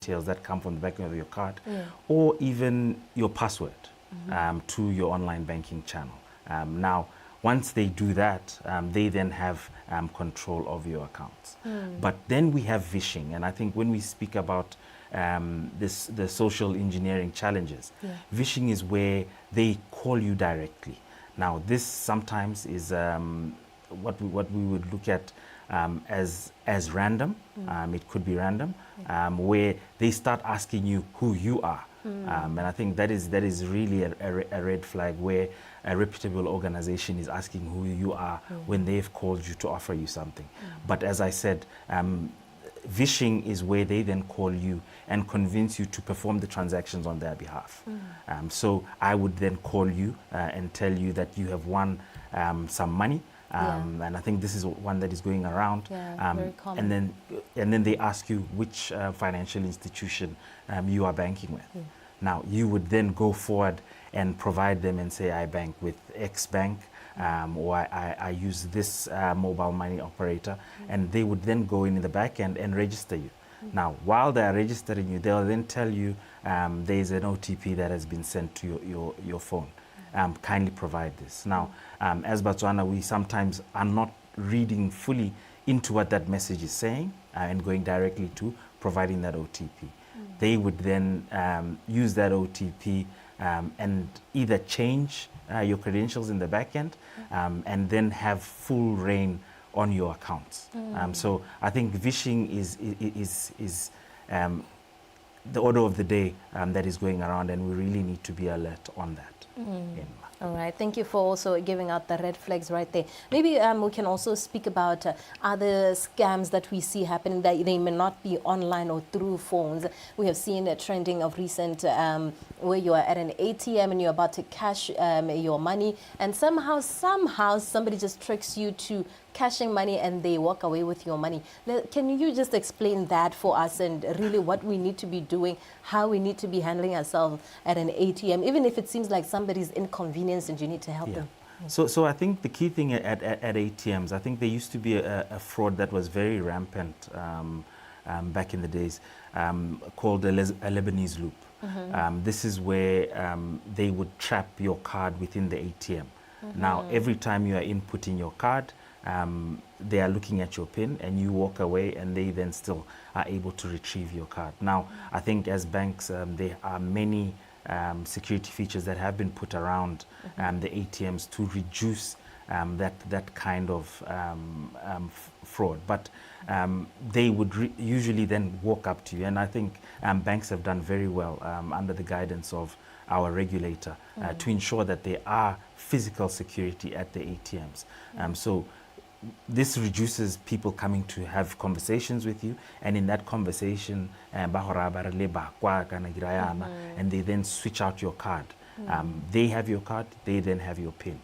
details that come from the back of your card, or even your password to your online banking channel. Now, once they do that, they then have control of your accounts. But then we have phishing, and I think when we speak about the social engineering challenges, phishing is where they call you directly. Now, this sometimes is what we would look at as random. It could be random, where they start asking you who you are. And I think that is really a red flag, where a reputable organization is asking who you are when they've called you to offer you something. But as I said, phishing is where they then call you and convince you to perform the transactions on their behalf. So I would then call you and tell you that you have won some money. And I think this is one that is going around. Very common. And then they ask you which financial institution you are banking with. Now, you would then go forward and provide them and say, I bank with X bank, or I use this mobile money operator, and they would then go in the back end and register you. Now, while they are registering you, they'll then tell you there's an OTP that has been sent to your phone. Kindly provide this. Now, as Batswana, we sometimes are not reading fully into what that message is saying and going directly to providing that OTP. They would then use that OTP and either change your credentials in the back end and then have full reign on your accounts. So I think phishing is the order of the day that is going around, and we really need to be alert on that. All right, thank you for also giving out the red flags right there. Maybe we can also speak about other scams that we see happening, that they may not be online or through phones. We have seen a trending of recent where you are at an ATM and you're about to cash your money, and somehow somebody just tricks you to cashing money and they walk away with your money. Can you just explain that for us, and really what we need to be doing, how we need to be handling ourselves at an ATM, even if it seems like somebody's inconvenienced and you need to help them? So I think the key thing at ATMs, I think there used to be a fraud that was very rampant back in the days, called a Lebanese loop. This is where they would trap your card within the ATM. Now, every time you are inputting your card, they are looking at your PIN, and you walk away, and they then still are able to retrieve your card. Now, I think as banks, there are many security features that have been put around the ATMs to reduce that kind of fraud. But they would usually then walk up to you, and I think banks have done very well under the guidance of our regulator to ensure that there are physical security at the ATMs. So this reduces people coming to have conversations with you, and in that conversation, and they then switch out your card. They have your card, they then have your PIN.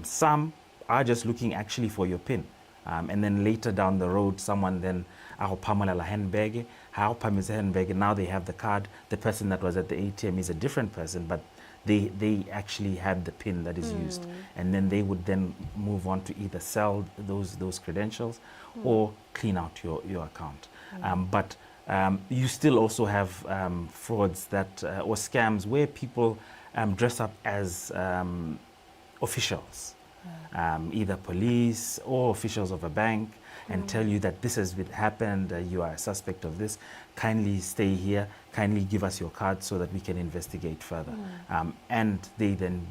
Some are just looking actually for your PIN. And then later down the road, someone then, now they have the card. The person that was at the ATM is a different person, but they actually had the PIN that is used, and then they would then move on to either sell those credentials or clean out your account. But you still also have frauds that or scams where people dress up as officials, either police or officials of a bank, and tell you that this has happened, you are a suspect of this, kindly stay here, kindly give us your card so that we can investigate further. And they then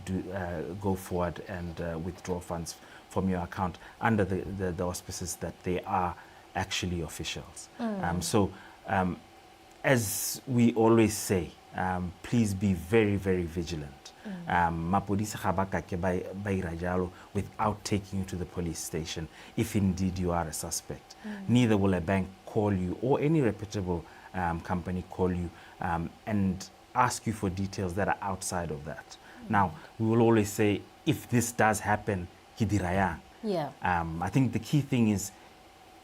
go forward and withdraw funds from your account under the auspices that they are actually officials. So as we always say, please be very, very vigilant. Without taking you to the police station if indeed you are a suspect. Neither will a bank call you or any reputable company call you and ask you for details that are outside of that. Now, we will always say, if this does happen, I think the key thing is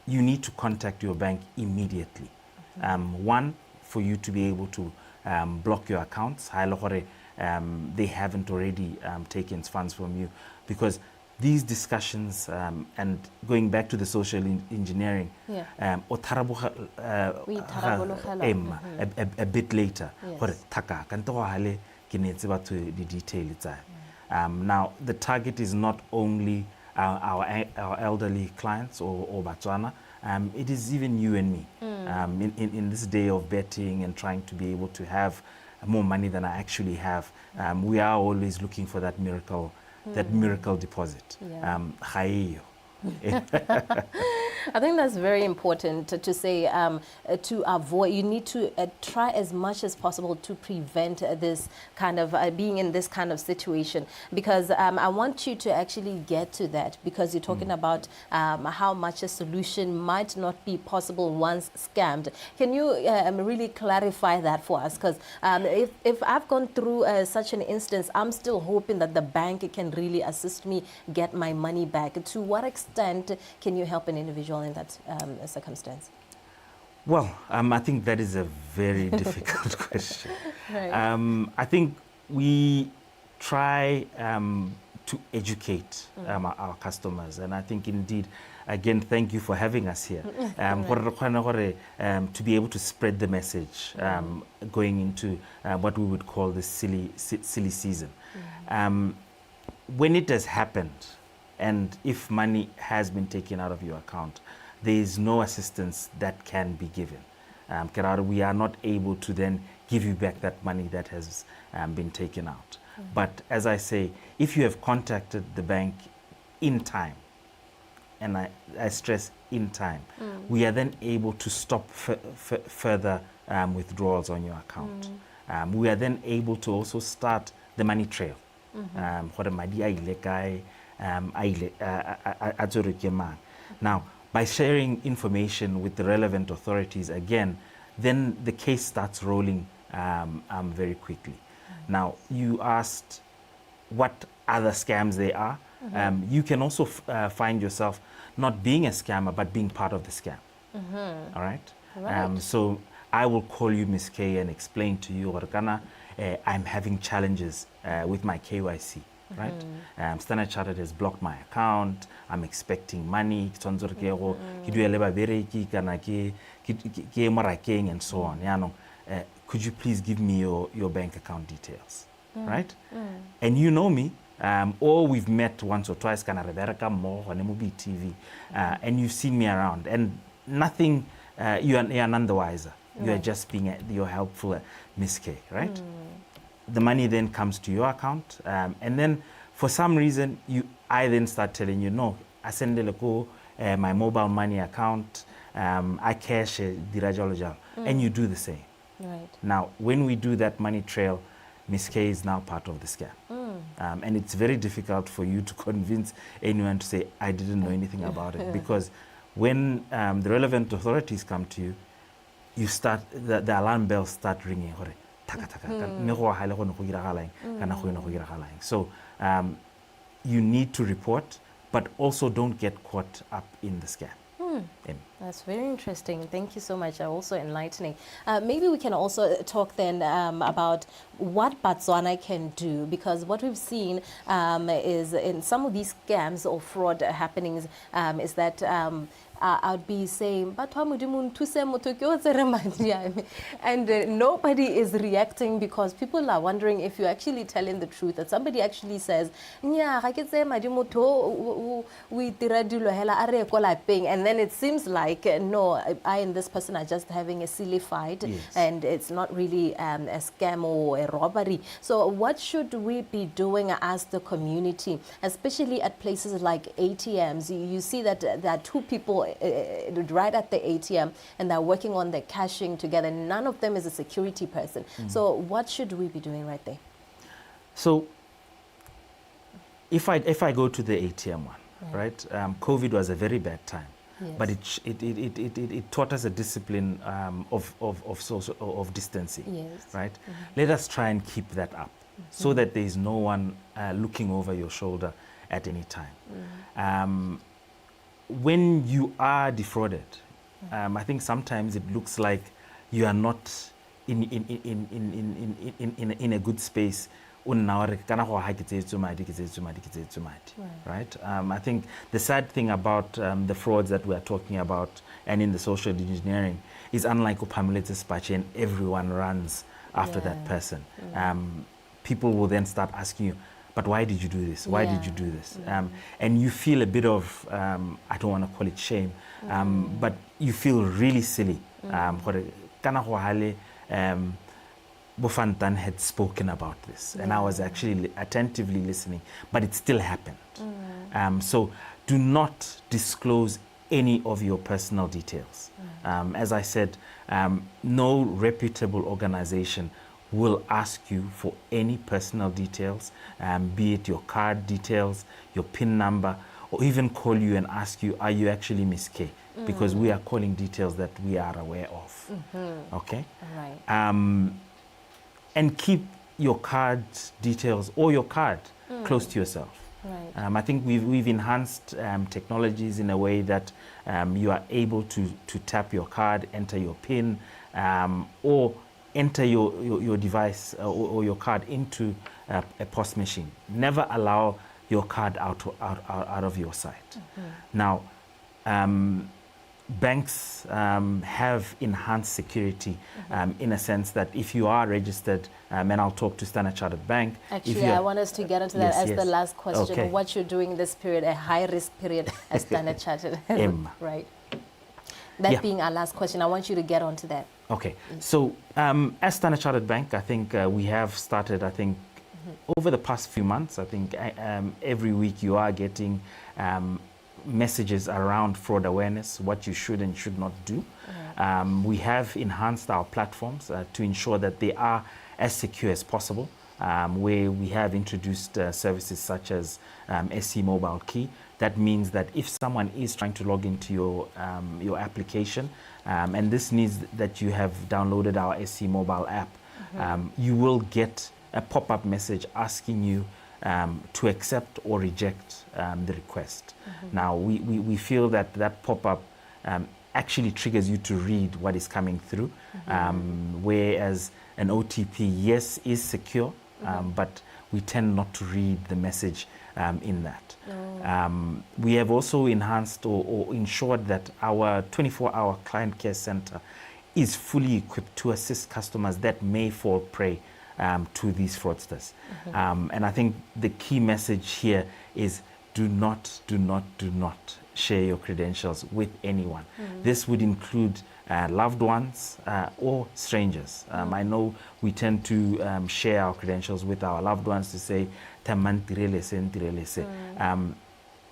you need to contact your bank immediately. One, for you to be able to block your accounts, they haven't already taken funds from you, because these discussions and going back to the social engineering, o We tharabologela. a bit later. Yes. Now, the target is not only our elderly clients or Batswana, it is even you and me. In this day of betting and trying to be able to have more money than I actually have, we are always looking for that miracle deposit. I think that's very important to say, to avoid, you need to try as much as possible to prevent this kind of being in this kind of situation, because I want you to actually get to that, because you're talking about how much a solution might not be possible once scammed. Can you really clarify that for us? Because if I've gone through such an instance, I'm still hoping that the bank can really assist me get my money back. To what extent can you help an individual in that circumstance? Well, I think that is a very difficult question. Right. I think we try to educate our customers, and I think indeed, again, thank you for having us here. To be able to spread the message going into what we would call the silly season. When it has happened, and if money has been taken out of your account, there is no assistance that can be given. We are not able to then give you back that money that has been taken out. But as I say, if you have contacted the bank in time, and I stress in time, we are then able to stop further withdrawals on your account. We are then able to also start the money trail. Now, by sharing information with the relevant authorities, again, then the case starts rolling very quickly. Now, you asked what other scams there are. You can also find yourself not being a scammer, but being part of the scam. All right? So I will call you Miss K and explain to you, Orkana, I'm having challenges with my KYC. Right? Standard Chartered has blocked my account. I'm expecting money. And so on. Could you please give me your bank account details? Right? And you know me, or we've met once or twice, TV, and you've seen me around, and nothing, you are none the wiser. You are just being your helpful Miss K, right? The money then comes to your account, and then for some reason, I then start telling you, no, I send my mobile money account, I cash and you do the same. Right. Now, when we do that money trail, Miss K is now part of the scam. And it's very difficult for you to convince anyone to say, I didn't know anything about it. Because when the relevant authorities come to you, you start, the alarm bells start ringing. So you need to report, but also don't get caught up in the scam. That's very interesting. Thank you so much. Also enlightening. Maybe we can also talk then about what Batswana can do, because what we've seen is in some of these scams or fraud happenings is that I'd be saying, and nobody is reacting, because people are wondering if you're actually telling the truth. That somebody actually says, and then it seems like, no, I and this person are just having a silly fight, and it's not really a scam or a robbery. So what should we be doing as the community, especially at places like ATMs? You see that there are two people right at the ATM, and they're working on the cashing together. None of them is a security person. So what should we be doing right there? So if I go to the ATM one, right? COVID was a very bad time. Yes. But it taught us a discipline of distancing, Yes. right? Let us try and keep that up, so that there is no one looking over your shoulder at any time. When you are defrauded, I think sometimes it looks like you are not in a good space. right? I think the sad thing about the frauds that we are talking about and in the social engineering is unlike Upamulete Spache and everyone runs after that person. People will then start asking you, but why did you do this? Why did you do this? And you feel a bit of, I don't want to call it shame, but you feel really silly. Fantan had spoken about this, and I was actually attentively listening, but it still happened. So do not disclose any of your personal details. As I said, no reputable organization will ask you for any personal details, be it your card details, your PIN number, or even call you and ask you, are you actually Miss K? Because we are calling details that we are aware of. Okay? Right. And keep your card details or your card close to yourself. Right. I think we've enhanced technologies in a way that you are able to tap your card, enter your PIN, or enter your device or your card into a POS machine. Never allow your card out of your sight. Now, banks have enhanced security in a sense that if you are registered, and I'll talk to Standard Chartered Bank. Actually, I want us to get into that the last question. Okay. What you're doing in this period, a high-risk period as Standard Chartered. Right. That being our last question, I want you to get onto that. Okay. So as Standard Chartered Bank, I think we have started, over the past few months, I think every week you are getting messages around fraud awareness, what you should and should not do. We have enhanced our platforms to ensure that they are as secure as possible, where we have introduced services such as SC Mobile Key. That means that if someone is trying to log into your application, and this means that you have downloaded our SC Mobile app, you will get a pop-up message asking you to accept or reject the request. Now, we feel that that pop-up actually triggers you to read what is coming through, whereas an OTP, yes, is secure, but we tend not to read the message in that. We have also enhanced or ensured that our 24-hour client care center is fully equipped to assist customers that may fall prey to these fraudsters. And I think the key message here is do not share your credentials with anyone. This would include loved ones or strangers. I know we tend to share our credentials with our loved ones to say,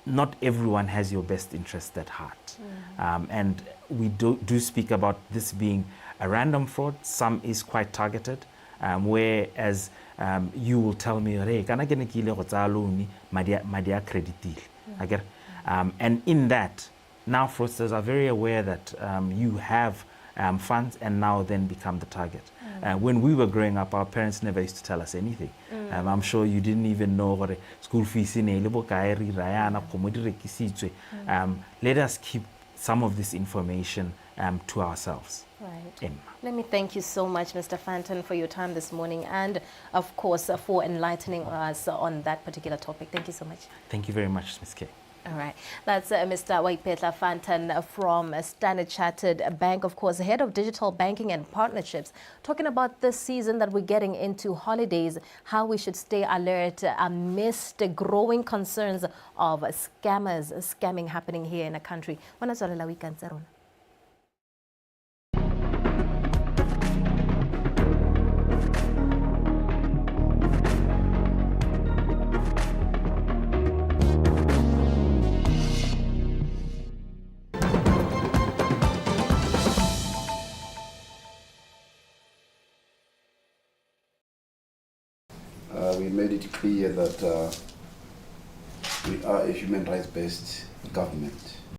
not everyone has your best interest at heart. And we do speak about this being a random fraud. Some is quite targeted. Whereas you will tell me, and in that, now fraudsters are very aware that you have funds and now then become the target. When we were growing up, our parents never used to tell us anything. I'm sure you didn't even know what school fees in. Let us keep some of this information to ourselves. Right. Let me thank you so much, Mr. Fantan, for your time this morning and, of course, for enlightening us on that particular topic. Thank you so much. Thank you very much, Ms. K. All right. That's Mr. Oaipetla Fantan from Standard Chartered Bank, of course, head of digital banking and partnerships, talking about this season that we're getting into, holidays, how we should stay alert amidst the growing concerns of scamming happening here in the country. We made it clear that we are a human rights-based government.